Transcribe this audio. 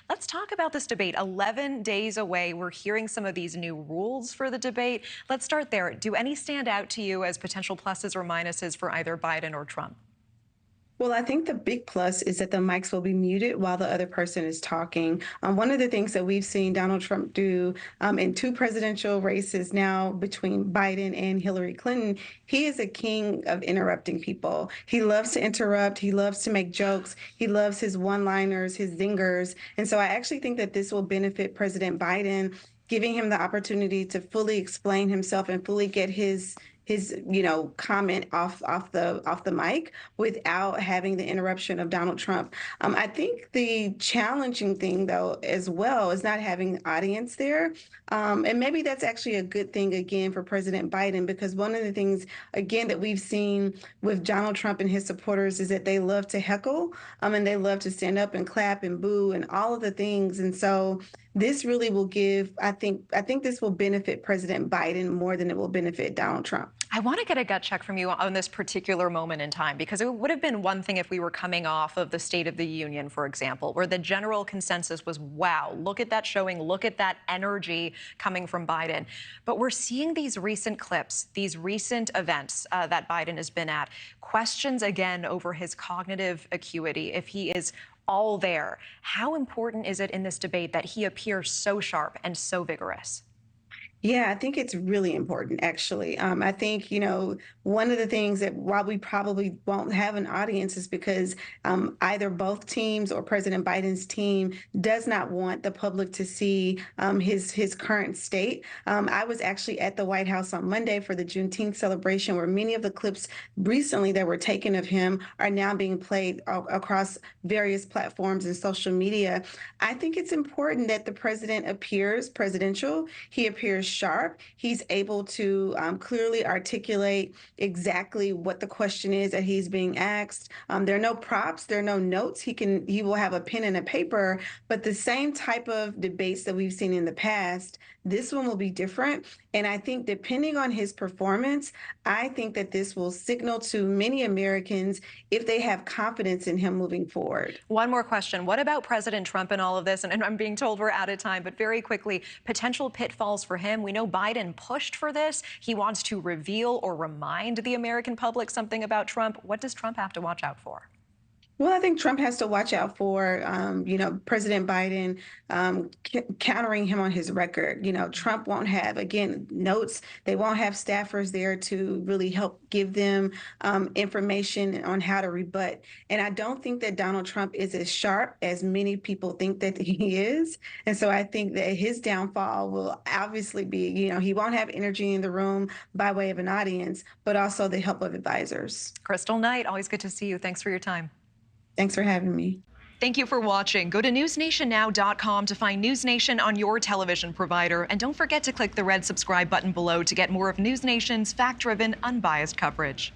Let's talk about this debate. 11 days away. We're hearing some of these new rules for the debate. Let's start there. Do any stand out to you as potential pluses or minuses for either Biden or Trump? Well, I think the big plus is that the mics will be muted while the other person is talking. One of the things that we've seen Donald Trump do in two presidential races now between Biden and Hillary Clinton, he is a king of interrupting people. He loves to interrupt. He loves to make jokes. He loves his one-liners, his zingers. And so I actually think that this will benefit President Biden, giving him the opportunity to fully explain himself and fully get his comment off the mic without having the interruption of Donald Trump. I think the challenging thing though as well is not having the audience there, and maybe that's actually a good thing again for President Biden, because one of the things again that we've seen with Donald Trump and his supporters is that they love to heckle, and they love to stand up and clap and boo and all of the things, and so this really will give, I think this will benefit President Biden more than it will benefit Donald Trump. I want to get a gut check from you on this particular moment in time, because it would have been one thing if we were coming off of the State of the Union, for example, where the general consensus was, wow, look at that showing, look at that energy coming from Biden. But we're seeing these recent clips, these recent events that Biden has been at, questions again over his cognitive acuity, if he is all there. How important is it in this debate that he appears so sharp and so vigorous? Yeah, I think it's really important, actually. I think, one of the things that while we probably won't have an audience is because either both teams or President Biden's team does not want the public to see his current state. I was actually at the White House on Monday for the Juneteenth celebration, where many of the clips recently that were taken of him are now being played across various platforms and social media. I think it's important that the president appears presidential. He appears sharp. He's able to clearly articulate exactly what the question is that he's being asked. There are no props, there are no notes. He will have a pen and a paper, but the same type of debates that we've seen in the past, this one will be different. And I think depending on his performance, I think that this will signal to many Americans if they have confidence in him moving forward. One more question. What about President Trump and all of this? And I'm being told we're out of time, but very quickly, potential pitfalls for him. We know Biden pushed for this. He wants to reveal or remind the American public something about Trump. What does Trump have to watch out for? Well, I think Trump has to watch out for, President Biden countering him on his record. Trump won't have, again, notes. They won't have staffers there to really help give them information on how to rebut. And I don't think that Donald Trump is as sharp as many people think that he is. And so I think that his downfall will obviously be, he won't have energy in the room by way of an audience, but also the help of advisors. Krystal Knight, always good to see you. Thanks for your time. Thanks for having me. Thank you for watching. Go to newsnationnow.com to find News Nation on your television provider. And don't forget to click the red subscribe button below to get more of News Nation's fact-driven, unbiased coverage.